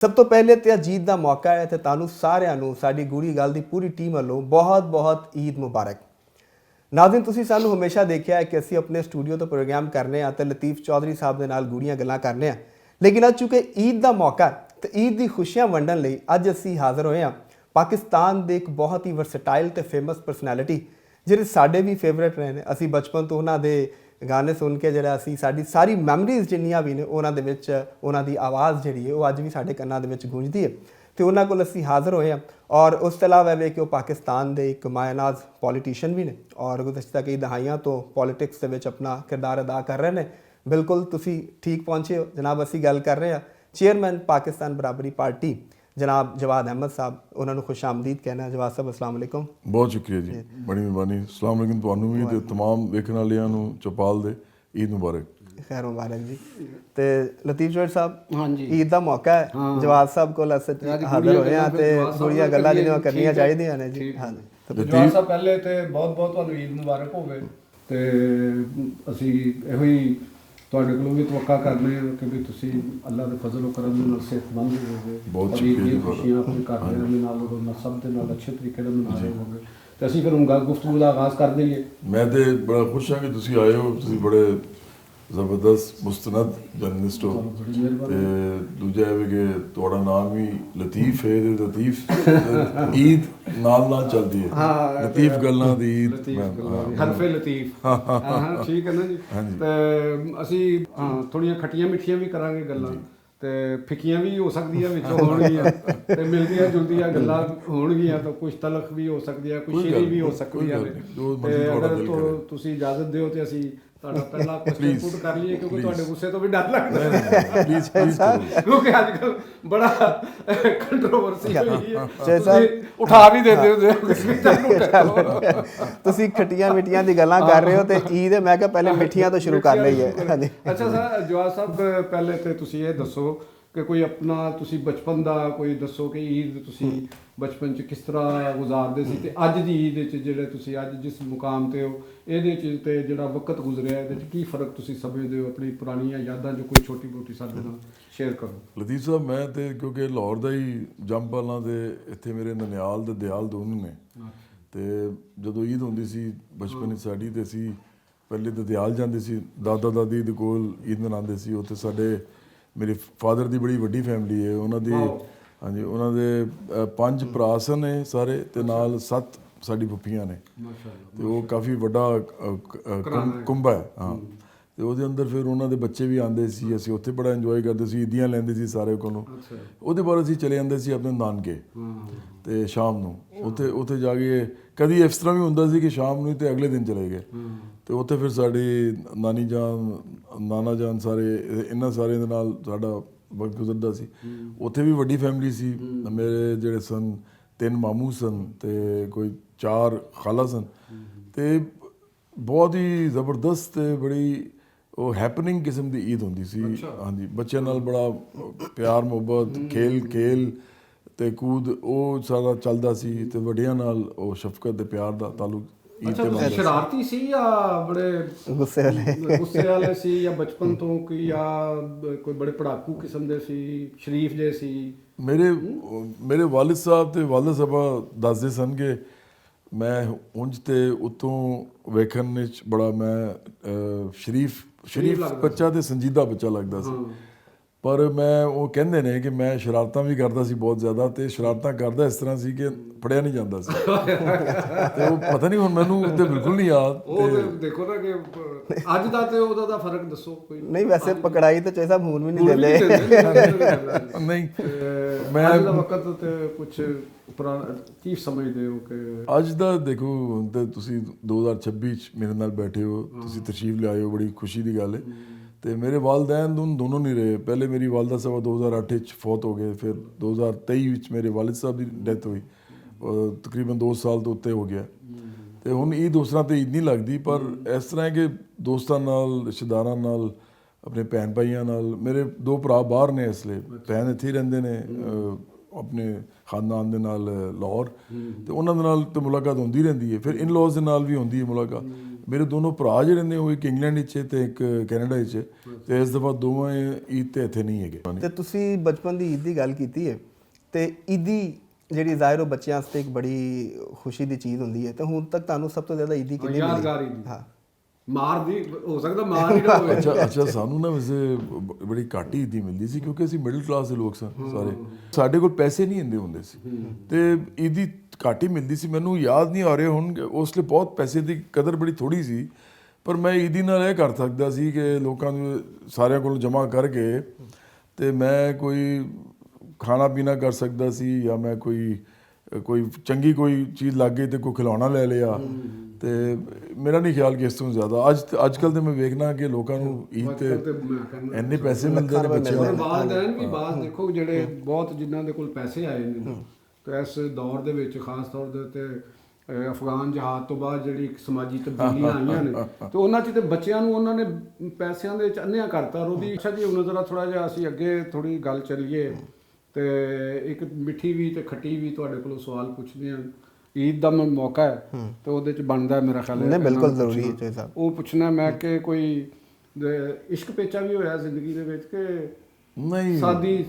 ਸਭ ਤੋਂ ਪਹਿਲੇ ਤੇ ਅਜੀਤ ਦਾ ਮੌਕਾ ਹੈ ਤੇ ਤੁਹਾਨੂੰ ਸਾਰਿਆਂ ਨੂੰ ਸਾਡੀ ਗੂੜੀ ਗੱਲ ਦੀ ਪੂਰੀ ਟੀਮ ਵੱਲੋਂ ਬਹੁਤ-ਬਹੁਤ ਈਦ ਮੁਬਾਰਕ। ਨਾਜ਼ਰੀਨ, ਤੁਸੀਂ ਸਾਨੂੰ ਹਮੇਸ਼ਾ ਦੇਖਿਆ ਹੈ ਕਿ ਅਸੀਂ ਆਪਣੇ ਸਟੂਡੀਓ ਤੋਂ ਪ੍ਰੋਗਰਾਮ ਕਰਨੇ ਆ ਤੇ ਲਤੀਫ ਚੌਧਰੀ ਸਾਹਿਬ ਦੇ ਨਾਲ ਗੂੜੀਆਂ ਗੱਲਾਂ ਕਰਨੇ ਆ, ਲੇਕਿਨ ਅੱਜ ਚੁੱਕੇ ਈਦ ਦਾ ਮੌਕਾ ਤੇ ਈਦ ਦੀ ਖੁਸ਼ੀਆਂ ਵੰਡਣ ਲਈ ਅੱਜ ਅਸੀਂ ਹਾਜ਼ਰ ਹੋਏ ਹਾਂ ਪਾਕਿਸਤਾਨ ਦੇ ਇੱਕ ਬਹੁਤ ਹੀ ਵਰਸਟਾਈਲ ਤੇ ਫੇਮਸ ਪਰਸਨੈਲਿਟੀ ਜਿਹੜੇ ਸਾਡੇ ਵੀ ਫੇਵਰੇਟ ਰਹੇ ਨੇ। ਅਸੀਂ ਬਚਪਨ ਤੋਂ ਉਹਨਾਂ ਦੇ ਗਾਣੇ ਸੁਣ ਕੇ ਜਿਹੜਾ ਅਸੀਂ ਸਾਡੀ ਸਾਰੀ ਮੈਮਰੀਜ਼ ਜਿੰਨੀਆਂ ਵੀ ਨੇ ਉਹਨਾਂ ਦੇ ਵਿੱਚ ਉਹਨਾਂ ਦੀ ਆਵਾਜ਼ ਜਿਹੜੀ ਹੈ ਉਹ ਅੱਜ ਵੀ ਸਾਡੇ ਕੰਨਾਂ ਦੇ ਵਿੱਚ ਗੂੰਜਦੀ ਹੈ ਤੇ ਉਹਨਾਂ ਕੋਲ ਅਸੀਂ ਹਾਜ਼ਰ ਹੋਏ ਹਾਂ। ਔਰ ਉਸ ਤੋਂ ਇਲਾਵਾ ਵੇ ਕਿ ਉਹ ਪਾਕਿਸਤਾਨ ਦੇ ਇੱਕ ਮਾਇਨਾਜ਼ ਪੋਲੀਟੀਸ਼ੀਅਨ ਵੀ ਨੇ ਔਰ ਗੁਜ਼ਸ਼ਤਾ ਕਈ ਦਹਾਈਆਂ ਤੋਂ ਪੋਲੀਟਿਕਸ ਦੇ ਵਿੱਚ ਆਪਣਾ ਕਿਰਦਾਰ ਅਦਾ ਕਰ ਰਹੇ ਨੇ। ਬਿਲਕੁਲ ਤੁਸੀਂ ਠੀਕ ਪਹੁੰਚੇ ਹੋ ਜਨਾਬ। ਅਸੀਂ ਗੱਲ ਕਰ ਰਹੇ ਹਾਂ ਚੇਅਰਮੈਨ ਪਾਕਿਸਤਾਨ ਬਰਾਬਰੀ ਪਾਰਟੀ जनाब जवाद अहमद साहब, उन्होंने खुश आमदीद कहना है। जवाद साहब अस्सलाम वालेकुम। बहुत शुक्रिया जी, बड़ी मेहरबानी। अस्सलाम वालेकुम ਤੁਹਾਨੂੰ ਵੀ ਤੇ तमाम ਵੇਖਣ ਵਾਲਿਆਂ ਨੂੰ ਚੌਪਾਲ ਦੇ ईद मुबारक। खैर मुबारक जी। ਤੇ ਲਤੀਫ ਚੌਧਰੀ ਸਾਹਿਬ, हाँ जी, ईद ਦਾ ਮੌਕਾ ਹੈ, ਜਵਾਦ ਸਾਹਿਬ ਕੋਲ ਅਸੀਂ ਹਾਜ਼ਰ ਹੋਏ ਹਾਂ ਤੇ ਥੋੜੀਆਂ ਗੱਲਾਂ ਜਿਹੜੀਆਂ ਕਰਨੀਆਂ ਚਾਹੀਦੀਆਂ ਨੇ ਜੀ। ਹਾਂਜੀ ਜਵਾਦ ਸਾਹਿਬ, ਪਹਿਲੇ ਤੇ ਬਹੁਤ ਬਹੁਤ ਤੁਹਾਨੂੰ ਈਦ ਮੁਬਾਰਕ ਹੋਵੇ ਤੇ ਅਸੀਂ ਇਹੋ ਹੀ ਤੁਹਾਡੇ ਕੋਲੋਂ ਵੀ ਤਵੱਕਾ ਕਰਦੇ ਹਾਂ ਕਿਉਂਕਿ ਤੁਸੀਂ ਅੱਲਾ ਦੇ ਫਜ਼ਲ ਔਰ ਕਰਮ ਨਾਲ ਸਿਹਤਮੰਦ ਹੋਵੋਗੇ। ਬਹੁਤ ਸ਼ੁਕਰੀਆ। ਖੁਸ਼ੀਆਂ ਆਪਣੇ ਘਰਦਿਆਂ ਦੇ ਨਾਲ ਉਹਨਾਂ ਸਭ ਦੇ ਨਾਲ ਅੱਛੇ ਤਰੀਕੇ ਨਾਲ ਮਨਾ ਰਹੇ ਹੋਵੋਗੇ ਤੇ ਅਸੀਂ ਫਿਰ ਹੁਣ ਗੁਫ਼ਤਗੂ ਦਾ ਆਗਾਜ਼ ਕਰ ਦਈਏ। ਮੈਂ ਤੇ ਬੜਾ ਖੁਸ਼ ਹਾਂ ਕਿ ਤੁਸੀਂ ਆਏ ਹੋ। ਤੁਸੀਂ ਬੜੇ ਜ਼ਬਰਦਸਤ ਮੁਸਤਨਦ ਜਰਨਲਿਸਟ ਹੋ ਤੇ ਦੂਜਾ ਇਹ ਵੀ ਕਿ ਤੁਹਾਡਾ ਨਾਮ ਵੀ ਲਤੀਫ ਹੈ ਤੇ ਲਤੀਫ ਈਦ ਨਾਲ ਚੱਲਦੀ ਹੈ। ਲਤੀਫ ਗੱਲਾਂ ਦੀ ਈਦ, ਹਲਫੇ ਲਤੀਫ। ਹਾਂ ਠੀਕ ਹੈ ਨਾ ਜੀ। ਤੇ ਅਸੀਂ ਥੋੜੀਆਂ ਖੱਟੀਆਂ ਮਿੱਠੀਆਂ ਵੀ ਕਰਾਂਗੇ ਗੱਲਾਂ ਤੇ ਫਿੱਕੀਆਂ ਵੀ ਹੋ ਸਕਦੀਆਂ ਵਿੱਚੋਂ ਹੋਣਗੀਆਂ ਤੇ ਮਿਲਦੀਆਂ ਜੁਲਦੀਆਂ ਗੱਲਾਂ ਹੋਣਗੀਆਂ ਤਾਂ ਕੁਝ ਤਲਖ ਵੀ ਹੋ ਸਕਦੀ ਹੈ, ਕੁਝ ਸ਼ੀਰੀ ਵੀ ਹੋ ਸਕਦੀਆਂ ਨੇ। ਤੇ ਅਗਰ ਤੁਸੀਂ ਇਜਾਜ਼ਤ ਦਿਓ ਤੇ ਅਸੀਂ ਤੁਹਾਡਾ ਪਹਿਲਾ ਕੁਐਸਚਨ ਪੁੱਟ ਕਰ ਲਈਏ ਕਿਉਂਕਿ ਤੁਹਾਡੇ ਗੁੱਸੇ ਤੋਂ ਵੀ ਡਰ ਲੱਗਦਾ ਹੈ। ਪਲੀਜ਼ ਕਿਉਂਕਿ ਅੱਜ ਕੱਲ ਬੜਾ ਕੰਟਰੋਵਰਸੀ ਹੋਈ ਹੈ। ਤੁਸੀਂ ਉਠਾ ਵੀ ਦਿੰਦੇ ਹੋ। ਤੁਸੀਂ ਖੱਟੀਆਂ ਮਿੱਠੀਆਂ ਦੀ ਗੱਲਾਂ ਕਰ ਰਹੇ ਹੋ ਤੇ ਈਦ ਮੈਂ ਕਿਹਾ ਪਹਿਲੇ ਮਿੱਠੀਆਂ ਤੋਂ ਸ਼ੁਰੂ ਕਰ ਲਈਏ। ਅੱਛਾ ਸਰ, ਜਵਾਦ ਸਾਹਿਬ, ਪਹਿਲੇ ਤੇ ਤੁਸੀਂ ਇਹ ਦੱਸੋ ਕਿ ਕੋਈ ਆਪਣਾ ਤੁਸੀਂ ਬਚਪਨ ਦਾ ਕੋਈ ਦੱਸੋ ਕਿ ਈਦ ਤੁਸੀਂ ਬਚਪਨ 'ਚ ਕਿਸ ਤਰ੍ਹਾਂ ਗੁਜ਼ਾਰਦੇ ਸੀ ਤੇ ਅੱਜ ਦੀ ਈਦ ਵਿੱਚ ਜਿਹੜੇ ਤੁਸੀਂ ਅੱਜ ਜਿਸ ਮੁਕਾਮ ਤੇ ਹੋ ਇਹਦੇ 'ਚ ਤੇ ਜਿਹੜਾ ਵਕਤ ਗੁਜ਼ਰਿਆ ਇਹਦੇ 'ਚ ਕੀ ਫਰਕ ਤੁਸੀਂ ਸਮਝਦੇ ਹੋ? ਆਪਣੀ ਪੁਰਾਣੀਆਂ ਯਾਦਾਂ ਜੋ ਕੋਈ ਛੋਟੀ ਮੋਟੀ ਸਾਡੇ ਨਾਲ ਸ਼ੇਅਰ ਕਰੋ। ਲਤੀਫ ਸਾਹਿਬ, ਮੈਂ ਤੇ ਕਿਉਂਕਿ ਲਾਹੌਰ ਦਾ ਹੀ ਜੰਮਪਲਾਂ ਦੇ ਇੱਥੇ ਮੇਰੇ ਨਨਿਆਲ ਤੇ ਦਿਆਲ ਦੋਨੋਂ ਨੇ ਤੇ ਜਦੋਂ ਈਦ ਹੁੰਦੀ ਸੀ ਬਚਪਨ ਵਿੱਚ ਸਾਡੀ ਤੇ ਅਸੀਂ ਪਹਿਲੇ ਤਾਂ ਦਿਆਲ ਜਾਂਦੇ ਸੀ, ਦਾਦਾ ਦਾਦੀ ਦੇ ਕੋਲ ਈਦ ਮਨਾਉਂਦੇ ਸੀ। ਉੱਥੇ ਸਾਡੇ ਮੇਰੇ ਫਾਦਰ ਦੀ ਬੜੀ ਵੱਡੀ ਫੈਮਿਲੀ ਹੈ। ਉਹਨਾਂ ਦੀ ਹਾਂਜੀ, ਉਹਨਾਂ ਦੇ 5 ਭਰਾ ਸਨ ਸਾਰੇ ਤੇ ਨਾਲ 7 ਸਾਡੀ ਫੁੱਫੀਆਂ ਨੇ ਤੇ ਉਹ ਕਾਫੀ ਵੱਡਾ ਕੁੰਭਾ ਹੈ। ਹਾਂ, ਤੇ ਉਹਦੇ ਅੰਦਰ ਫਿਰ ਉਹਨਾਂ ਦੇ ਬੱਚੇ ਵੀ ਆਉਂਦੇ ਸੀ। ਅਸੀਂ ਉੱਥੇ ਬੜਾ ਇੰਜੋਏ ਕਰਦੇ ਸੀ, ਈਦੀਆਂ ਲੈਂਦੇ ਸੀ ਸਾਰੇ ਕੋਲੋਂ। ਉਹਦੇ ਬਾਅਦ ਅਸੀਂ ਚਲੇ ਜਾਂਦੇ ਸੀ ਆਪਣੇ ਨਾਨਕੇ ਤੇ ਸ਼ਾਮ ਨੂੰ ਉੱਥੇ ਜਾ ਕੇ ਕਦੀ ਇਸ ਤਰ੍ਹਾਂ ਵੀ ਹੁੰਦਾ ਸੀ ਕਿ ਸ਼ਾਮ ਨੂੰ ਤੇ ਅਗਲੇ ਦਿਨ ਚਲੇ ਗਏ ਤੇ ਉੱਥੇ ਫਿਰ ਸਾਡੀ ਨਾਨੀ ਜਾਨ ਨਾਨਾ ਜਾਨ ਸਾਰੇ ਇਹਨਾਂ ਸਾਰਿਆਂ ਦੇ ਨਾਲ ਸਾਡਾ ਵਕਤ ਗੁਜ਼ਰਦਾ ਸੀ। ਉੱਥੇ ਵੀ ਵੱਡੀ ਫੈਮਿਲੀ ਸੀ। ਮੇਰੇ ਜਿਹੜੇ ਸਨ 3 ਮਾਮੂ ਸਨ ਤੇ ਕੋਈ 4 ਖਾਲਾ ਸਨ ਤੇ ਬਹੁਤ ਹੀ ਜ਼ਬਰਦਸਤ ਤੇ ਬੜੀ ਉਹ ਹੈਪਨਿੰਗ ਕਿਸਮ ਦੀ ਈਦ ਹੁੰਦੀ ਸੀ। ਹਾਂਜੀ, ਬੱਚਿਆਂ ਨਾਲ ਬੜਾ ਪਿਆਰ ਮੁਹੱਬਤ, ਖੇਲ ਤੇ ਕੂਦ ਉਹ ਸਾਰਾ ਚੱਲਦਾ ਸੀ ਤੇ ਵੱਡਿਆਂ ਨਾਲ ਉਹ ਸ਼ਫਕਤ ਤੇ ਪਿਆਰ ਦਾ ਤਾਲੁਕ ਈਦ ਤੇ ਬਣਦਾ ਸੀ। ਸ਼ਰਾਰਤੀ ਸੀ ਜਾਂ ਬੜੇ ਗੁੱਸੇ ਵਾਲੇ ਸੀ ਜਾਂ ਬਚਪਨ ਤੋਂ ਕਿ ਜਾਂ ਕੋਈ ਬੜੇ ਪੜਾਕੂ ਕਿਸਮ ਦੇ ਸੀ, ਸ਼ਰੀਫ ਜੇ ਸੀ? ਮੇਰੇ ਵਾਲਿਦ ਸਾਹਿਬ ਤੇ ਵਾਲਿਦਾ ਸਾਹਿਬਾ ਦੱਸਦੇ ਸਨ ਕਿ ਮੈਂ ਉਂਝ ਤੇ ਉੱਥੋਂ ਵੇਖਣ ਵਿੱਚ ਬੜਾ ਮੈਂ ਸ਼ਰੀਫ ਬੱਚਾ ਤੇ ਸੰਜੀਦਾ ਬੱਚਾ ਲੱਗਦਾ ਸੀ, ਪਰ ਮੈਂ ਉਹ ਕਹਿੰਦੇ ਨੇ ਕਿ ਮੈਂ ਸ਼ਰਾਰਤਾਂ ਵੀ ਕਰਦਾ ਸੀ ਬਹੁਤ ਜ਼ਿਆਦਾ ਤੇ ਸ਼ਰਾਰਤਾਂ ਕਰਦਾ ਇਸ ਤਰ੍ਹਾਂ ਸੀ ਕਿ ਫੜਿਆ ਨਹੀਂ ਜਾਂਦਾ ਸੀ ਤੇ ਉਹ ਪਤਾ ਨਹੀਂ ਹੁਣ ਮੈਨੂੰ ਤੇ ਬਿਲਕੁਲ ਨਹੀਂ ਯਾਦ। ਉਹ ਦੇਖੋ ਨਾ ਕਿ ਅੱਜ ਦਾ ਤੇ ਉਹਦਾ ਦਾ ਫਰਕ ਦੱਸੋ ਕੋਈ। ਨਹੀਂ, ਵੈਸੇ ਪਕੜਾਈ ਤੇ ਚਾਹੀਦਾ ਮੂਨ ਵੀ ਨਹੀਂ ਦਿੰਦੇ। ਨਹੀਂ, ਮੈਂ ਅੱਜ ਦਾ ਵਕਤ ਤੇ ਕੁਝ ਪੁਰਾਣਾ ਕੀ ਸਮਝਦੇ ਹੋ ਕਿ ਅੱਜ ਦਾ ਦੇਖੋ ਹੁਣ ਤੇ ਤੁਸੀਂ 2026 ਚ ਮੇਰੇ ਨਾਲ ਬੈਠੇ ਹੋ, ਤੁਸੀਂ ਤਸ਼ਰੀਫ ਲਿਆਏ ਹੋ, ਬੜੀ ਖੁਸ਼ੀ ਦੀ ਗੱਲ ਹੈ। ਤੇ ਮੇਰੇ ਵਾਲਦੈਨ ਦੋਨੋਂ ਨਹੀਂ ਰਹੇ। ਪਹਿਲੇ ਮੇਰੀ ਵਾਲਦਾ ਸਾਹਿਬ 2008 ਵਿੱਚ ਫੌਤ ਹੋ ਗਏ, ਫਿਰ 2023 ਵਿੱਚ ਮੇਰੇ ਵਾਲਿਦ ਸਾਹਿਬ ਦੀ ਡੈਥ ਹੋਈ, ਤਕਰੀਬਨ 2 ਸਾਲ ਤੋਂ ਉੱਤੇ ਹੋ ਗਿਆ। ਤੇ ਹੁਣ ਈਦ ਉਸ ਤਰ੍ਹਾਂ ਤੇ ਈਦ ਨਹੀਂ ਲੱਗਦੀ, ਪਰ ਇਸ ਤਰ੍ਹਾਂ ਹੈ ਕਿ ਦੋਸਤਾਂ ਨਾਲ, ਰਿਸ਼ਤੇਦਾਰਾਂ ਨਾਲ, ਆਪਣੇ ਭੈਣ ਭਾਈਆਂ ਨਾਲ। ਮੇਰੇ 2 ਭਰਾ ਬਾਹਰ ਨੇ ਇਸ ਲਈ, ਭੈਣ ਇੱਥੇ ਹੀ ਰਹਿੰਦੇ ਨੇ ਆਪਣੇ ਖਾਨਦਾਨ ਦੇ ਨਾਲ ਲਾਹੌਰ, ਤੇ ਉਹਨਾਂ ਦੇ ਨਾਲ ਤਾਂ ਮੁਲਾਕਾਤ ਹੁੰਦੀ ਰਹਿੰਦੀ ਹੈ। ਫਿਰ ਇਨ-ਲॉज ਦੇ ਨਾਲ ਵੀ ਹੁੰਦੀ ਹੈ ਮੁਲਾਕਾਤ। ਮੇਰੇ ਦੋਨੋਂ ਭਰਾ ਜਿਹੜੇ ਨੇ ਉਹ ਇੱਕ ਇੰਗਲੈਂਡ ਵਿੱਚ ਹੈ ਤੇ ਇੱਕ ਕੈਨੇਡਾ ਵਿੱਚ ਹੈ, ਤੇ ਇਸ ਦਫਾ ਦੋਵਾਂ ਈਦ ਤੇ ਇੱਥੇ ਨਹੀਂ ਹੈਗੇ। ਤੇ ਤੁਸੀਂ ਬਚਪਨ ਦੀ ਈਦ ਦੀ ਗੱਲ ਕੀਤੀ ਹੈ, ਤੇ ਈਦੀ ਜਿਹੜੀ ਜ਼ਾਹਿਰ ਉਹ ਬੱਚਿਆਂ ਵਾਸਤੇ ਇੱਕ ਬੜੀ ਖੁਸ਼ੀ ਦੀ ਚੀਜ਼ ਹੁੰਦੀ ਹੈ, ਤੇ ਹੁਣ ਤੱਕ ਤੁਹਾਨੂੰ ਸਭ ਤੋਂ ਜ਼ਿਆਦਾ ਈਦੀ ਕਿੰਨੀ ਮਿਲੀ? ਯਾਦਗਾਰ ਈਦ। ਹਾਂ, ਮਾਰ ਦੀ ਹੋ ਸਕਦਾ ਮਾਰ ਹੀ ਨਾ ਹੋਵੇ। ਅੱਛਾ ਸਾਨੂੰ ਨਾ ਵੈਸੇ ਬੜੀ ਘੱਟ ਹੀ ਈਦੀ ਮਿਲਦੀ ਸੀ, ਕਿਉਂਕਿ ਅਸੀਂ ਮਿਡਲ ਕਲਾਸ ਦੇ ਲੋਕ ਸਾਂ ਸਾਰੇ, ਸਾਡੇ ਕੋਲ ਪੈਸੇ ਨਹੀਂ ਹੁੰਦੇ ਸੀ, ਤੇ ਈਦੀ ਘੱਟ ਹੀ ਮਿਲਦੀ ਸੀ। ਮੈਨੂੰ ਯਾਦ ਨਹੀਂ ਆ ਰਿਹਾ ਹੁਣ, ਉਸ ਲਈ ਬਹੁਤ ਪੈਸੇ ਦੀ ਕਦਰ ਬੜੀ ਥੋੜੀ ਸੀ, ਪਰ ਮੈਂ ਈਦੀ ਨਾਲ ਇਹ ਕਰ ਸਕਦਾ ਸੀ ਕਿ ਲੋਕਾਂ ਨੂੰ ਸਾਰਿਆਂ ਕੋਲ ਜਮ੍ਹਾਂ ਕਰਕੇ ਤੇ ਮੈਂ ਕੋਈ ਖਾਣਾ ਪੀਣਾ ਕਰ ਸਕਦਾ ਸੀ, ਜਾਂ ਮੈਂ ਕੋਈ ਚੰਗੀ ਕੋਈ ਚੀਜ਼ ਲੱਗ ਗਈ ਤੇ ਕੋਈ ਖਿਲੌਣਾ ਲੈ ਲਿਆ। ਤੇ ਮੇਰਾ ਨਹੀਂ ਖਿਆਲ ਕਿ ਇਸ ਤੋਂ ਜ਼ਿਆਦਾ ਅੱਜ ਕੱਲ੍ਹ ਤੇ ਮੈਂ ਵੇਖਣਾ ਕਿ ਲੋਕਾਂ ਨੂੰ ਈਦ ਤੇ ਇੰਨੇ ਪੈਸੇ ਮਿਲਦੇ ਨੇ ਬੱਚਿਆਂ ਨੂੰ। ਵਾਲਦੈਨ ਵੀ ਬਾਅਦ ਦੇਖੋ ਜਿਹੜੇ ਬਹੁਤ ਜਿਨ੍ਹਾਂ ਦੇ ਕੋਲ ਪੈਸੇ ਆਏ ਨੇ, ਤੇ ਇਸ ਦੌਰ ਦੇ ਵਿੱਚ ਖਾਸ ਤੌਰ ਦੇ ਉੱਤੇ ਅਫਗਾਨ ਜਹਾਦ ਤੋਂ ਬਾਅਦ ਜਿਹੜੀ ਇੱਕ ਸਮਾਜੀ ਤਬਦੀਲੀਆਂ ਆਈਆਂ ਨੇ, ਤੇ ਉਹਨਾਂ 'ਚ ਤੇ ਬੱਚਿਆਂ ਨੂੰ ਉਹਨਾਂ ਨੇ ਪੈਸਿਆਂ ਦੇ ਵਿੱਚ ਅੰਨ੍ਹਿਆ ਕਰਤਾ। ਉਹਦੀ ਅੱਛਾ ਜੀ ਹੁਣ ਜ਼ਰਾ ਥੋੜ੍ਹਾ ਜਿਹਾ ਅਸੀਂ ਅੱਗੇ ਥੋੜ੍ਹੀ ਗੱਲ ਚੱਲੀਏ, ਤੇ ਇੱਕ ਮਿੱਠੀ ਵੀ ਤੇ ਖੱਟੀ ਵੀ ਤੁਹਾਡੇ ਕੋਲੋਂ ਸਵਾਲ ਪੁੱਛਦੇ ਹਾਂ। ਈਦ ਦਾ ਮੌਕਾ ਹੈ ਤੇ ਉਹਦੇ 'ਚ ਬਣਦਾ ਮੇਰਾ ਖਿਆਲ ਨਹੀਂ, ਬਿਲਕੁਲ ਜ਼ਰੂਰੀ ਹੈ ਜੀ ਸਾਹਿਬ। ਉਹ ਪੁੱਛਣਾ ਮੈਂ ਕਿ ਕੋਈ ਇਸ਼ਕ ਪੇਚਾ ਵੀ ਹੋਇਆ ਜ਼ਿੰਦਗੀ ਦੇ ਵਿੱਚ ਕਿ ਨਹੀਂ? ਸਾਦੀ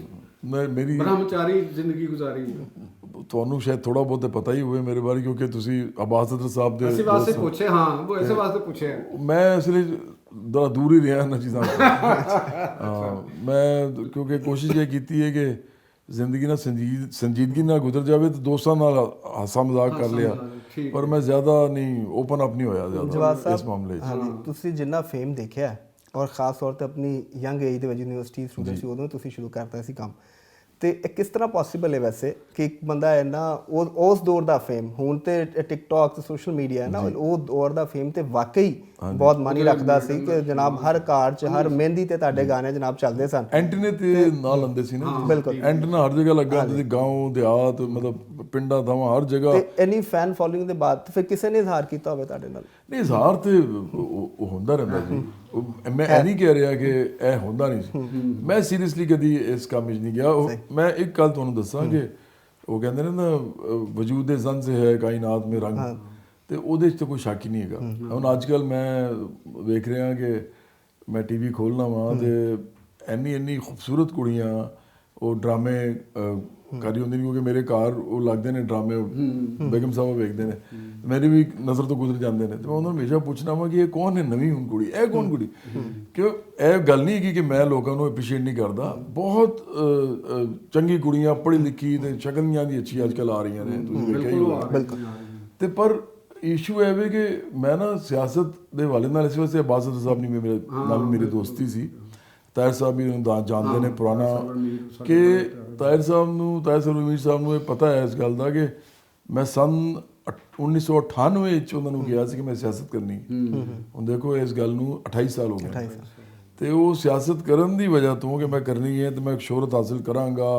ਮੇਰੀ ਬ੍ਰਹਮਚਾਰੀ ਜ਼ਿੰਦਗੀ ਗੁਜ਼ਾਰੀ? ਤੁਹਾਨੂੰ ਸ਼ਾਇਦ ਥੋੜਾ ਬਹੁਤ ਪਤਾ ਹੀ ਹੋਵੇ ਮੇਰੇ ਬਾਰੇ, ਕਿਉਂਕਿ ਤੁਸੀਂ ਅਬਾਸ ਅਦਰ ਸਾਹਿਬ ਦੇ ਅਸੀਂ ਵਾਸਤੇ ਪੁੱਛੇ। ਹਾਂ, ਉਹ ਇਸੇ ਵਾਸਤੇ ਪੁੱਛਿਆ। ਮੈਂ ਇਸ ਲਈ ਥੋੜਾ ਦੂਰ ਹੀ ਰਿਹਾ ਇਹਨਾਂ ਚੀਜ਼ਾਂ ਤੋਂ। ਹਾਂ, ਮੈਂ ਕਿਉਂਕਿ ਕੋਸ਼ਿਸ਼ ਇਹ ਕੀਤੀ ਹੈ ਕਿ ਜ਼ਿੰਦਗੀ ਨਾਲ ਸੰਜੀਦਗੀ ਨਾਲ ਗੁਜ਼ਰ ਜਾਵੇ, ਤੇ ਦੋਸਤਾਂ ਨਾਲ ਹਾਸਾ ਮਜ਼ਾਕ ਕਰ ਲਿਆ, ਪਰ ਮੈਂ ਜ਼ਿਆਦਾ ਨਹੀਂ ਓਪਨ ਅਪ ਨਹੀਂ ਹੋਇਆ ਜ਼ਿਆਦਾ ਇਸ ਮਾਮਲੇ 'ਚ। ਹਾਂਜੀ, ਤੁਸੀਂ ਜਿੰਨਾ ਫੇਮ ਦੇਖਿਆ, ਔਰ ਖਾਸ ਤੌਰ ਤੇ ਆਪਣੀ ਯੰਗ ਏਜ ਦੇ ਵਿੱਚ ਯੂਨੀਵਰਸਿਟੀ ਸਟੂਡੈਂਟ ਸੀ, ਉਦੋਂ ਤੁਸੀਂ ਸ਼ੁਰੂ ਕਰਤਾ ਸੀ ਕੰਮ, ਤੇ ਇਹ ਕਿਸ ਤਰ੍ਹਾਂ ਪੋਸੀਬਲ ਹੈ ਵੈਸੇ ਕਿ ਇੱਕ ਬੰਦਾ ਹੈ ਨਾ ਉਸ ਦੌਰ ਦਾ ਫੇਮ, ਹੁਣ ਤੇ ਟਿਕਟੌਕ ਤੇ ਸੋਸ਼ਲ ਮੀਡੀਆ ਹੈ ਨਾ, ਉਹ ਦੌਰ ਦਾ ਫੇਮ ਤੇ ਵਾਕਈ ਬਹੁਤ ਮਾਨੀ ਰੱਖਦਾ ਸੀ ਕਿ ਜਨਾਬ ਹਰ ਕਾਰ 'ਚ ਹਰ ਮਹਿੰਦੀ ਤੇ ਤੁਹਾਡੇ ਗਾਣੇ ਜਨਾਬ ਚੱਲਦੇ ਸਨ। ਐਂਟੀਨੇ ਤੇ ਨਾਲ ਆਉਂਦੇ ਸੀ ਨਾ, ਬਿਲਕੁਲ ਐਂਟੀਨਾ ਹਰ ਜਗ੍ਹਾ ਲੱਗਾ ਹੁੰਦਾ ਸੀ, ਗਾਉਂ ਦਿਹਾਤ ਮਤਲਬ ਪਿੰਡਾਂ ਥਾਵਾਂ ਹਰ ਜਗ੍ਹਾ। ਤੇ ਇੰਨੀ ਫੈਨ ਫੋਲੋਇੰਗ ਦੇ ਬਾਅਦ ਫਿਰ ਕਿਸੇ ਨੇ ਇਜ਼ਹਾਰ ਕੀਤਾ ਹੋਵੇ ਤੁਹਾਡੇ ਨਾਲ? ਨਹੀਂ, ਇਜ਼ਹਾਰ ਤੇ ਉਹ ਹੁੰਦਾ ਰਹਿੰਦਾ ਜੀ। ਮੈਂ ਇਹ ਨਹੀਂ ਕਹਿ ਰਿਹਾ ਕਿ ਇਹ ਹੁੰਦਾ ਨਹੀਂ ਸੀ। ਮੈਂ ਸੀਰੀਅਸਲੀ ਕਦੀ ਇਸ ਕੰਮ ਵਿੱਚ ਨਹੀਂ ਗਿਆ। ਮੈਂ ਇੱਕ ਗੱਲ ਤੁਹਾਨੂੰ ਦੱਸਾਂ ਕਿ ਉਹ ਕਹਿੰਦੇ ਨੇ ਨਾ, ਵਜੂਦ ਜ਼ਨ ਸੇ ਹੈ ਕਾਇਨਾਤ ਮੇਂ ਰੰਗ, ਤੇ ਉਹਦੇ 'ਚ ਤਾਂ ਕੋਈ ਸ਼ੱਕ ਹੀ ਨਹੀਂ ਹੈਗਾ। ਹੁਣ ਅੱਜ ਕੱਲ੍ਹ ਮੈਂ ਵੇਖ ਰਿਹਾ ਕਿ ਮੈਂ ਟੀਵੀ ਖੋਲ੍ਹਣਾ ਵਾਂ ਤੇ ਇੰਨੀ ਖੂਬਸੂਰਤ ਕੁੜੀਆਂ ਉਹ ਡਰਾਮੇ ਕਰੀ ਹੁੰਦੀ ਨੇ, ਕਿਉਂਕਿ ਮੇਰੇ ਘਰ ਉਹ ਲੱਗਦੇ ਨੇ ਡਰਾਮੇ, ਬੇਗਮ ਸਾਹਿਬ ਵੇਖਦੇ ਨੇ, ਮੇਰੀ ਵੀ ਨਜ਼ਰ ਤੋਂ ਗੁਜ਼ਰ ਜਾਂਦੇ ਨੇ, ਤੇ ਮੈਂ ਉਹਨਾਂ ਨੂੰ ਹਮੇਸ਼ਾ ਪੁੱਛਣਾ ਵਾ ਕਿ ਇਹ ਕੌਣ ਹੈ ਨਵੀਂ ਹੁਣ ਕੁੜੀ, ਇਹ ਕੌਣ ਕੁੜੀ? ਕਿਉਂ ਇਹ ਗੱਲ ਨਹੀਂ ਹੈਗੀ ਕਿ ਮੈਂ ਲੋਕਾਂ ਨੂੰ ਐਪਰੀਸ਼ੀਏਟ ਨਹੀਂ ਕਰਦਾ। ਬਹੁਤ ਚੰਗੀ ਕੁੜੀਆਂ ਪੜ੍ਹੀ ਲਿਖੀ ਤੇ ਸ਼ਕਲਾਂ ਦੀ ਅੱਛੀ ਅੱਜ ਕੱਲ੍ਹ ਆ ਰਹੀਆਂ ਨੇ, ਤੁਸੀਂ ਵੇਖਿਆ ਹੀ ਹੋਣਾ। ਤੇ ਪਰ ਇਸ਼ੂ ਇਹ ਵੇ ਕਿ ਮੈਂ ਨਾ ਸਿਆਸਤ ਦੇ ਹਵਾਲੇ ਨਾਲ ਇਸ ਵਾਸਤੇ ਅਬਾਸ ਅਦਰ ਸਾਹਿਬ ਨੇ ਮੇਰੇ ਨਾਲ ਮੇਰੀ ਦੋਸਤੀ ਸੀ, ਤਾਹਿਰ ਸਾਹਿਬ ਵੀ ਜਾਣਦੇ ਨੇ ਪੁਰਾਣਾ, ਕਿ ਤਾਹਿਰ ਸਰਵੀਰ ਸਾਹਿਬ ਨੂੰ ਇਹ ਪਤਾ ਹੈ ਇਸ ਗੱਲ ਦਾ ਕਿ ਮੈਂ ਸੰਨ 1998 ਵਿੱਚ ਉਹਨਾਂ ਨੂੰ ਕਿਹਾ ਸੀ ਕਿ ਮੈਂ ਸਿਆਸਤ ਕਰਨੀ। ਹੁਣ ਦੇਖੋ ਇਸ ਗੱਲ ਨੂੰ 28 ਸਾਲ ਹੋ ਗਏ, ਤੇ ਉਹ ਸਿਆਸਤ ਕਰਨ ਦੀ ਵਜ੍ਹਾ ਤੋਂ ਕਿ ਮੈਂ ਕਰਨੀ ਹੈ ਤੇ ਮੈਂ ਸ਼ੋਹਰਤ ਹਾਸਿਲ ਕਰਾਂਗਾ,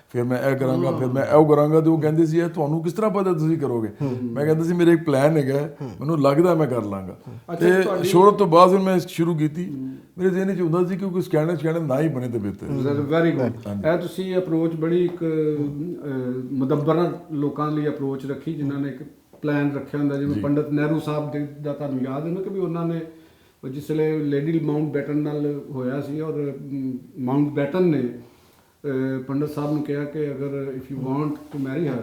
ਫਿਰ ਮੈਂ ਇਹ ਕਰਾਂਗਾ, ਫਿਰ ਮੈਂ ਇਹ ਕਰਾਂਗਾ, ਤੇ ਉਹ ਕਹਿੰਦੇ ਸੀ ਇਹ ਤੁਹਾਨੂੰ ਕਿਸ ਤਰ੍ਹਾਂ ਪਤਾ ਤੁਸੀਂ ਕਰੋਗੇ? ਮੈਂ ਕਹਿੰਦਾ ਸੀ ਮੇਰੇ ਇੱਕ ਪਲਾਨ ਹੈਗਾ, ਮੈਨੂੰ ਲੱਗਦਾ ਮੈਂ ਕਰ ਲਾਂਗਾ। ਤੇ ਸ਼ੋਹਰਤ ਤੋਂ ਬਾਅਦ ਫਿਰ ਮੈਂ ਸ਼ੁਰੂ ਕੀਤੀ। ਮੇਰੇ ਜ਼ਿਹਨ 'ਚ ਹੁੰਦਾ ਸੀ ਕਿ ਕੋਈ ਸਕੈਂਡਲ ਨਾ ਹੀ ਬਣੇ ਤੇ ਬਿਹਤਰ। Very good. ਇਹ ਤੁਸੀਂ ਅਪਰੋਚ ਬੜੀ ਇੱਕ ਮੁਦੱਬਰ ਲੋਕਾਂ ਲਈ ਅਪਰੋਚ ਰੱਖੀ, ਜਿਨ੍ਹਾਂ ਨੇ ਇੱਕ ਪਲਾਨ ਰੱਖਿਆ ਹੁੰਦਾ। ਜਿਵੇਂ ਪੰਡਤ ਨਹਿਰੂ ਸਾਹਿਬ ਦਾ ਤੁਹਾਨੂੰ ਯਾਦ ਹੈ ਨਾ ਕਿ ਵੀ ਉਹਨਾਂ ਨੇ ਜਿਸ ਵੇਲੇ ਲੇਡੀ ਮਾਊਂਟ ਬੈਟਨ ਨਾਲ ਹੋਇਆ ਸੀ, ਔਰ ਮਾਊਂਟ ਬੈਟਨ ਨੇ ਪੰਡਤ ਸਾਹਿਬ ਨੂੰ ਕਿਹਾ ਕਿ ਅਗਰ if you want to marry her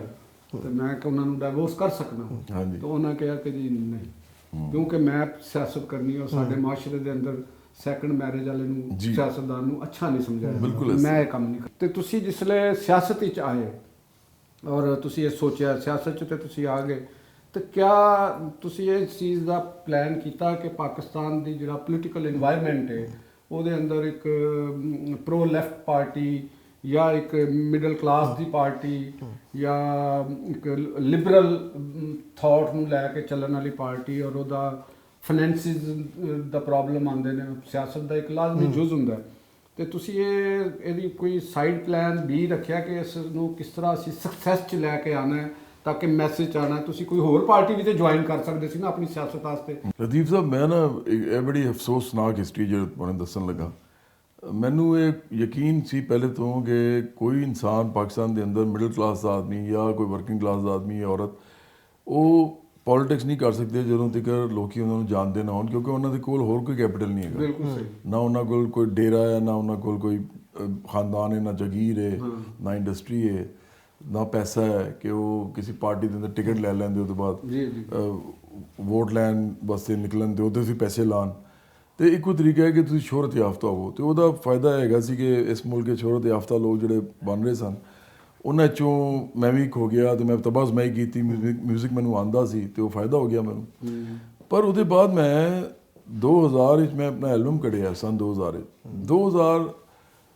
ਤਾਂ ਮੈਂ ਕਿ ਉਹਨਾਂ ਨੂੰ ਡਾਈਵੋਰਸ ਕਰ ਸਕਦਾ। ਤਾਂ ਉਹਨਾਂ ਕਿਹਾ ਕਿ ਜੀ ਨਹੀਂ, ਕਿਉਂਕਿ ਮੈਂ ਸਿਆਸਤ ਕਰਨੀ ਔਰ ਸਾਡੇ ਮਾਸ਼ਰੇ ਦੇ ਅੰਦਰ ਸੈਕੰਡ ਮੈਰਿਜ ਵਾਲੇ ਨੂੰ ਸਿਆਸਤਦਾਨ ਨੂੰ ਅੱਛਾ ਨਹੀਂ ਸਮਝਿਆ, ਮੈਂ ਇਹ ਕੰਮ ਨਹੀਂ ਕਰ। ਤੇ ਤੁਸੀਂ ਜਿਸ ਵੇਲੇ ਸਿਆਸਤ ਵਿੱਚ ਆਏ ਔਰ ਤੁਸੀਂ ਇਹ ਸੋਚਿਆ ਸਿਆਸਤ 'ਚ ਤੇ ਤੁਸੀਂ ਆ ਗਏ, ਤੇ ਕਿਆ ਤੁਸੀਂ ਇਸ ਚੀਜ਼ ਦਾ ਪਲਾਨ ਕੀਤਾ ਕਿ ਪਾਕਿਸਤਾਨ ਦੀ ਜਿਹੜਾ ਪੋਲੀਟੀਕਲ ਇਨਵਾਇਰਨਮੈਂਟ ਹੈ ਉਹਦੇ ਅੰਦਰ ਇੱਕ ਪ੍ਰੋ ਲੈਫਟ ਪਾਰਟੀ ਜਾਂ ਇੱਕ ਮਿਡਲ ਕਲਾਸ ਦੀ ਪਾਰਟੀ ਜਾਂ ਇੱਕ ਲਿਬਰਲ ਥਾਟ ਨੂੰ ਲੈ ਕੇ ਚੱਲਣ ਵਾਲੀ ਪਾਰਟੀ, ਔਰ ਉਹਦਾ ਫਾਈਨੈਂਸਿਸ ਦਾ ਪ੍ਰੋਬਲਮ ਆਉਂਦੇ ਨੇ, ਸਿਆਸਤ ਦਾ ਇੱਕ ਲਾਜ਼ਮੀ ਜੁਜ਼ ਹੁੰਦਾ, ਤੇ ਤੁਸੀਂ ਇਹਦੀ ਕੋਈ ਸਾਈਡ ਪਲਾਨ ਵੀ ਰੱਖਿਆ ਕਿ ਇਸ ਨੂੰ ਕਿਸ ਤਰ੍ਹਾਂ ਅਸੀਂ ਸਕਸੈਸ 'ਚ ਲੈ ਕੇ ਆਉਣਾ ਹੈ ਤਾਂ ਕਿ ਮੈਸੇਜ ਆਉਣਾ? ਤੁਸੀਂ ਕੋਈ ਹੋਰ ਪਾਰਟੀ ਵੀ ਤੇ ਜੁਆਇਨ ਕਰ ਸਕਦੇ ਸੀ ਨਾ ਆਪਣੀ ਸਿਆਸਤ ਵਾਸਤੇ। ਲਤੀਫ ਸਾਹਿਬ, ਮੈਂ ਨਾ ਇਹ ਬੜੀ ਅਫਸੋਸਨਾਕ ਹਿਸਟਰੀ ਜਿਹੜੀ ਤੁਹਾਨੂੰ ਦੱਸਣ ਲੱਗਾ। ਮੈਨੂੰ ਇਹ ਯਕੀਨ ਸੀ ਪਹਿਲੇ ਤੋਂ ਕਿ ਕੋਈ ਇਨਸਾਨ ਪਾਕਿਸਤਾਨ ਦੇ ਅੰਦਰ ਮਿਡਲ ਕਲਾਸ ਦਾ ਆਦਮੀ ਜਾਂ ਕੋਈ ਵਰਕਿੰਗ ਕਲਾਸ ਦਾ ਆਦਮੀ ਜਾਂ ਔਰਤ ਉਹ ਪੋਲਿਟਿਕਸ ਨਹੀਂ ਕਰ ਸਕਦੇ ਜਦੋਂ ਤੱਕ ਲੋਕੀ ਉਹਨਾਂ ਨੂੰ ਜਾਣਦੇ ਨਾ ਹੋਣ, ਕਿਉਂਕਿ ਉਹਨਾਂ ਦੇ ਕੋਲ ਹੋਰ ਕੋਈ ਕੈਪੀਟਲ ਨਹੀਂ ਹੈਗਾ। ਬਿਲਕੁਲ ਸਹੀ। ਨਾ ਉਹਨਾਂ ਕੋਲ ਕੋਈ ਡੇਰਾ ਹੈ, ਨਾ ਉਹਨਾਂ ਕੋਲ ਕੋਈ ਖਾਨਦਾਨ ਹੈ, ਨਾ ਜਾਗੀਰ ਹੈ, ਨਾ ਇੰਡਸਟਰੀ ਹੈ, ਨਾ ਪੈਸਾ ਹੈ ਕਿ ਉਹ ਕਿਸੇ ਪਾਰਟੀ ਦੇ ਅੰਦਰ ਟਿਕਟ ਲੈ ਲੈਂਦੇ ਉਹਦੇ ਬਾਅਦ ਜੀ ਜੀ ਵੋਟ ਲੈਣ ਵਾਸਤੇ ਨਿਕਲਣ ਤੇ ਉਹਦੇ ਵੀ ਪੈਸੇ ਲਾਣ। ਤੇ ਇੱਕੋ ਤਰੀਕਾ ਹੈ ਕਿ ਤੁਸੀਂ ਸ਼ੋਹਰਤ ਯਾਫਤਾ ਹੋਵੋ, ਤੇ ਉਹਦਾ ਫਾਇਦਾ ਹੈਗਾ ਸੀ ਕਿ ਇਸ ਮੁਲਕ ਦੇ ਸ਼ੋਹਰਤ ਯਾਫਤਾ ਲੋਕ ਜਿਹੜੇ ਬਣ ਰਹੇ ਸਨ ਉਹਨਾਂ 'ਚੋਂ ਮੈਂ ਵੀ ਇੱਕ ਹੋ ਗਿਆ, ਤੇ ਮੈਂ ਤਬਾਸ ਮੈਂ ਕੀਤੀ, ਮਿਊਜ਼ਿਕ ਮੈਨੂੰ ਆਉਂਦਾ ਸੀ ਤੇ ਉਹ ਫਾਇਦਾ ਹੋ ਗਿਆ ਮੈਨੂੰ। ਪਰ ਉਹਦੇ ਬਾਅਦ ਮੈਂ 2000 ਵਿੱਚ ਮੈਂ ਆਪਣਾ ਐਲਬਮ ਕੱਢਿਆ ਸਨ 2000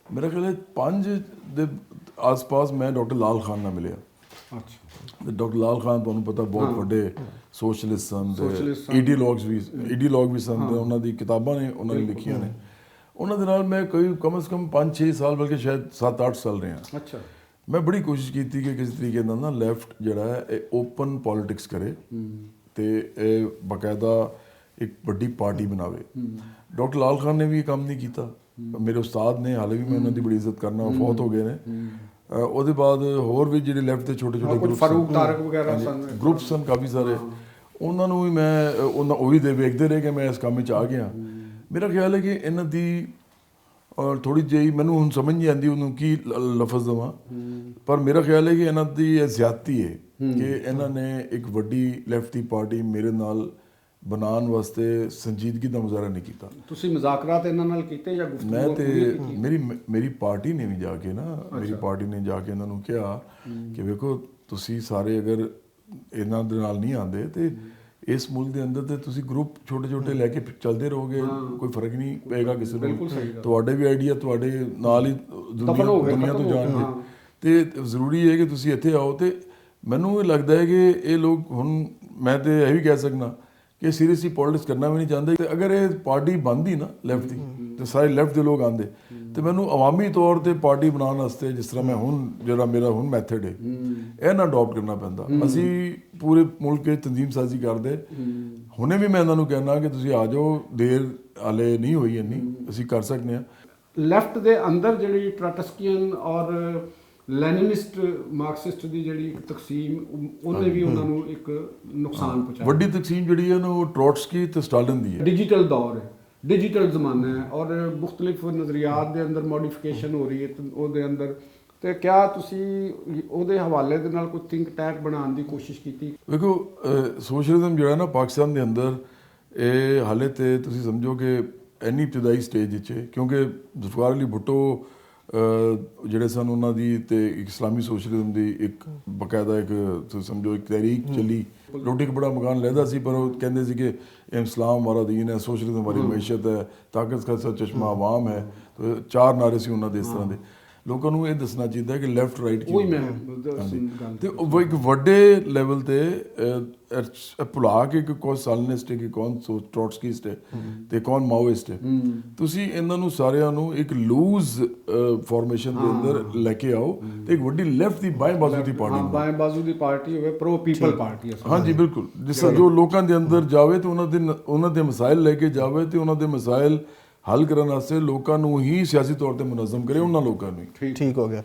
ਮੇਰਾ ਖਿਆਲ ਹੈ 5 ਦੇ ਆਸ-ਪਾਸ ਮੈਂ ਡਾਕਟਰ ਲਾਲ ਖਾਨ ਨਾਲ ਮਿਲਿਆ। ਅੱਛਾ। ਤੇ ਡਾਕਟਰ ਲਾਲ ਖਾਨ ਤੁਹਾਨੂੰ ਪਤਾ ਬਹੁਤ ਵੱਡੇ ਸੋਸ਼ਲਿਸਟ ਸਨ ਤੇ ਈਡੀਓਲੌਗ ਵੀ ਸਨ ਤੇ ਉਹਨਾਂ ਦੀ ਕਿਤਾਬਾਂ ਨੇ ਉਹਨਾਂ ਨੇ ਲਿਖੀਆਂ ਨੇ। ਉਹਨਾਂ ਦੇ ਨਾਲ ਮੈਂ ਕੋਈ ਕਮ ਸੇ ਕਮ 5-6 ਸਾਲ ਬਲਕਿ ਸ਼ਾਇਦ 7-8 ਸਾਲ ਰਿਹਾ। ਅੱਛਾ। ਮੈਂ ਬੜੀ ਕੋਸ਼ਿਸ਼ ਕੀਤੀ ਕਿ ਕਿਸੇ ਤਰੀਕੇ ਨਾਲ ਨਾ ਲੈਫਟ ਜਿਹੜਾ ਹੈ ਇਹ ਓਪਨ ਪੋਲਿਟਿਕਸ ਕਰੇ ਤੇ ਇਹ ਬਾਕਾਇਦਾ ਇੱਕ ਵੱਡੀ ਪਾਰਟੀ ਬਣਾਵੇ। ਡਾਕਟਰ ਲਾਲ ਖਾਨ ਨੇ ਵੀ ਇਹ ਕੰਮ ਨਹੀਂ ਕੀਤਾ, ਮੇਰੇ ਉਸਤਾਦ ਨੇ, ਹਾਲੇ ਵੀ ਮੈਂ ਉਹਨਾਂ ਦੀ ਬੜੀ ਇੱਜ਼ਤ ਕਰਨਾ, ਉਹ ਫੌਤ ਹੋ ਗਏ ਨੇ। ਉਹਦੇ ਬਾਅਦ ਹੋਰ ਵੀ ਜਿਹੜੇ ਲੈਫਟ ਦੇ ਛੋਟੇ ਗਰੁੱਪ ਫਾਰੂਕ ਤਾਰਕ ਵਗੈਰਾ ਸਨ, ਗਰੁੱਪ ਸਨ ਕਾਫੀ ਸਾਰੇ, ਉਹਨਾਂ ਨੂੰ ਵੀ ਮੈਂ ਉਹ ਵੀ ਵੇਖਦੇ ਰਹੇ ਕਿ ਮੈਂ ਇਸ ਕੰਮ ਵਿੱਚ ਆ ਗਿਆ। ਮੇਰਾ ਖਿਆਲ ਹੈ ਕਿ ਇਹਨਾਂ ਦੀ ਥੋੜੀ ਜਿਹੀ ਮੈਨੂੰ ਹੁਣ ਸਮਝ ਨਹੀਂ ਆਉਂਦੀ ਉਹਨੂੰ ਕੀ ਲਫ਼ਜ਼ ਦੇਵਾਂ, ਪਰ ਮੇਰਾ ਖਿਆਲ ਹੈ ਕਿ ਇਹਨਾਂ ਦੀ ਇਹ ਜ਼ਿਆਦਤੀ ਹੈ ਕਿ ਇਹਨਾਂ ਨੇ ਇੱਕ ਵੱਡੀ ਲੈਫਟ ਦੀ ਪਾਰਟੀ ਮੇਰੇ ਨਾਲ ਬਣਾਉਣ ਵਾਸਤੇ ਸੰਜੀਦਗੀ ਦਾ ਮੁਜ਼ਾਹਰਾ ਨਹੀਂ ਕੀਤਾ। ਤੁਸੀਂ ਮੁਜ਼ਾਕਰਾਤ ਇਹਨਾਂ ਨਾਲ ਕੀਤੇ ਜਾਂ ਗੁਫ਼ਤਗੂ? ਮੈਂ ਤੇ ਮੇਰੀ ਪਾਰਟੀ ਨੇ ਵੀ ਜਾ ਕੇ ਨਾ ਮੇਰੀ ਪਾਰਟੀ ਨੇ ਜਾ ਕੇ ਇਹਨਾਂ ਨੂੰ ਕਿਹਾ ਕਿ ਵੇਖੋ ਤੁਸੀਂ ਸਾਰੇ ਅਗਰ ਇਹਨਾਂ ਦੇ ਨਾਲ ਨਹੀਂ ਆਉਂਦੇ ਤੇ ਇਸ ਮੁਲਕ ਦੇ ਅੰਦਰ ਤੇ ਤੁਸੀਂ ਗਰੁੱਪ ਛੋਟੇ ਲੈ ਕੇ ਚੱਲਦੇ ਰਹੋਗੇ, ਕੋਈ ਫਰਕ ਨਹੀਂ ਪਏਗਾ ਕਿਸੇ ਨੂੰ। ਤੁਹਾਡੇ ਵੀ ਆਈਡੀਆ ਤੁਹਾਡੇ ਨਾਲ ਹੀ ਦੁਨੀਆ ਤੋਂ ਜਾਣਗੇ ਤੇ ਜ਼ਰੂਰੀ ਹੈ ਕਿ ਤੁਸੀਂ ਇੱਥੇ ਆਓ। ਤੇ ਮੈਨੂੰ ਇਹ ਲੱਗਦਾ ਹੈ ਕਿ ਇਹ ਲੋਕ ਹੁਣ ਮੈਂ ਤੇ ਇਹ ਵੀ ਕਹਿ ਸਕਦਾ ਕਿ ਸੀਰੀਅਸਲੀ ਪੋਲਿਟਿਕਸ ਕਰਨਾ ਵੀ ਨਹੀਂ ਚਾਹੁੰਦੇ। ਤੇ ਅਗਰ ਇਹ ਪਾਰਟੀ ਬਣਦੀ ਨਾ ਲੈਫਟ ਦੀ ਤੇ ਸਾਰੇ ਲੈਫਟ ਦੇ ਲੋਕ ਆਉਂਦੇ ਤੇ ਮੈਨੂੰ ਅਵਾਮੀ ਤੌਰ ਤੇ ਪਾਰਟੀ ਬਣਾਉਣ ਵਾਸਤੇ ਜਿਸ ਤਰ੍ਹਾਂ ਮੈਂ ਹੁਣ ਜਿਹੜਾ ਮੇਰਾ ਹੁਣ ਮੈਥਡ ਹੈ ਇਹ ਨਾ ਅਡਾਪਟ ਕਰਨਾ ਪੈਂਦਾ। ਅਸੀਂ ਪੂਰੇ ਮੁਲਕ 'ਚ ਤਨਜ਼ੀਮ ਸਾਜ਼ੀ ਕਰਦੇ, ਹੁਣੇ ਵੀ ਮੈਂ ਇਹਨਾਂ ਨੂੰ ਕਹਿਣਾ ਕਿ ਤੁਸੀਂ ਆ ਜਾਓ, ਦੇਰ ਹਾਲੇ ਨਹੀਂ ਹੋਈ ਇੰਨੀ, ਅਸੀਂ ਕਰ ਸਕਦੇ ਹਾਂ। ਲੈਫਟ ਦੇ ਅੰਦਰ ਜਿਹੜੀ ਟ੍ਰਾਟਸਕੀਅਨ ਔਰ ਲੈਨਿਨਿਸਟ ਮਾਰਕਸਿਸਟ ਦੀ ਜਿਹੜੀ ਤਕਸੀਮ ਉਹਨੇ ਵੀ ਉਹਨਾਂ ਨੂੰ ਇੱਕ ਨੁਕਸਾਨ ਪਹੁੰਚਾਇਆ। ਵੱਡੀ ਤਕਸੀਮ ਜਿਹੜੀ ਹੈ ਨਾ ਉਹ ਟ੍ਰੋਟਸਕੀ ਤੇ ਸਟਾਲਿਨ ਦੀ ਹੈ। ਡਿਜੀਟਲ ਦੌਰ ਹੈ, ਡਿਜੀਟਲ ਜ਼ਮਾਨਾ ਹੈ ਔਰ ਮੁਖਤਲਿਫ ਨਜ਼ਰੀਆਤ ਦੇ ਅੰਦਰ ਮੋਡੀਫਿਕੇਸ਼ਨ ਹੋ ਰਹੀ ਹੈ ਉਹਦੇ ਅੰਦਰ। ਤੇ ਕਿਆ ਤੁਸੀਂ ਉਹਦੇ ਹਵਾਲੇ ਦੇ ਨਾਲ ਕੋਈ ਥਿੰਕ ਟੈਂਕ ਬਣਾਉਣ ਦੀ ਕੋਸ਼ਿਸ਼ ਕੀਤੀ? ਵੇਖੋ ਸੋਸ਼ਲਿਜ਼ਮ ਜਿਹੜਾ ਨਾ ਪਾਕਿਸਤਾਨ ਦੇ ਅੰਦਰ ਇਹ ਹਾਲੇ ਤੇ ਤੁਸੀਂ ਸਮਝੋ ਕਿ ਇੰਨੀ ਇਬਤਦਾਈ ਸਟੇਜ 'ਚ ਹੈ, ਕਿਉਂਕਿ ਜ਼ੁਲਫਕਾਰ ਅਲੀ ਭੁੱਟੋ ਜਿਹੜੇ ਸਨ ਉਹਨਾਂ ਦੀ ਤੇ ਇਸਲਾਮੀ ਸੋਸ਼ਲਿਜ਼ਮ ਦੀ ਇੱਕ ਬਾਕਾਇਦਾ ਇੱਕ ਤੁਸੀਂ ਸਮਝੋ ਇੱਕ ਤਹਿਰੀਕ ਚੱਲੀ। ਰੋਟੀ ਕਪੜਾ ਮਕਾਨ ਲੈਦਾ ਸੀ ਪਰ ਉਹ ਕਹਿੰਦੇ ਸੀ ਕਿ ਇਸਲਾਮ ਹਮਾਰਾ ਦੀਨ ਹੈ, ਸੋਸ਼ਲਿਜ਼ਮ ਹਮਾਰੀ ਮਈਸ਼ਤ ਹੈ, ਤਾਕਤ का ਚਸ਼ਮਾ ਆਵਾਮ ਹੈ। ਤੇ 4 ਨਾਰੇ ਸੀ ਉਹਨਾਂ ਦੇ ਇਸ ਤਰ੍ਹਾਂ ਦੇ। ਲੋਕਾਂ ਨੂੰ ਇਹ ਦੱਸਣਾ ਚਾਹੀਦਾ ਕਿ ਲੈਫਟ ਰਾਈਟ ਕੀ ਤੇ ਉਹ ਇੱਕ ਵੱਡੇ ਲੈਵਲ ਤੇ ਭੁਲਾ ਕੇ ਕਿ ਕੌਣ ਸਟਾਲਿਨਿਸਟ ਹੈ, ਕਿ ਕੌਣ ਟ੍ਰੋਟਸਕੀਸਟ ਹੈ ਤੇ ਕੌਣ ਮਾਓਇਸਟ ਹੈ। ਤੁਸੀਂ ਇਹਨਾਂ ਨੂੰ ਸਾਰਿਆਂ ਨੂੰ ਇੱਕ ਲੂਜ਼ ਫਾਰਮੇਸ਼ਨ ਦੇ ਅੰਦਰ ਲੈ ਕੇ ਆਓ ਤੇ ਇੱਕ ਵੱਡੀ ਲੈਫਟ ਦੀ ਬਾएं ਬਾਜ਼ੂ ਦੀ ਪਾਰਟੀ ਬਾएं ਬਾਜ਼ੂ ਦੀ ਪਾਰਟੀ ਹੋਵੇ, ਪ੍ਰੋ ਪੀਪਲ ਪਾਰਟੀ। ਹਾਂਜੀ ਬਿਲਕੁਲ, ਜਿਸ ਤਰ੍ਹਾਂ ਜੋ ਲੋਕਾਂ ਦੇ ਅੰਦਰ ਜਾਵੇ ਤੇ ਉਹਨਾਂ ਦੇ ਮਸਾਇਲ ਲੈ ਕੇ ਜਾਵੇ ਤੇ ਉਹਨਾਂ ਦੇ ਮਸਾਇਲ ਹੱਲ ਕਰਨ ਵਾਸਤੇ ਲੋਕਾਂ ਨੂੰ ਹੀ ਸਿਆਸੀ ਤੌਰ ਤੇ ਮੁਨਜ਼ਮ ਕਰੇ, ਉਹਨਾਂ ਲੋਕਾਂ ਨੂੰ। ਠੀਕ ਹੋ ਗਿਆ।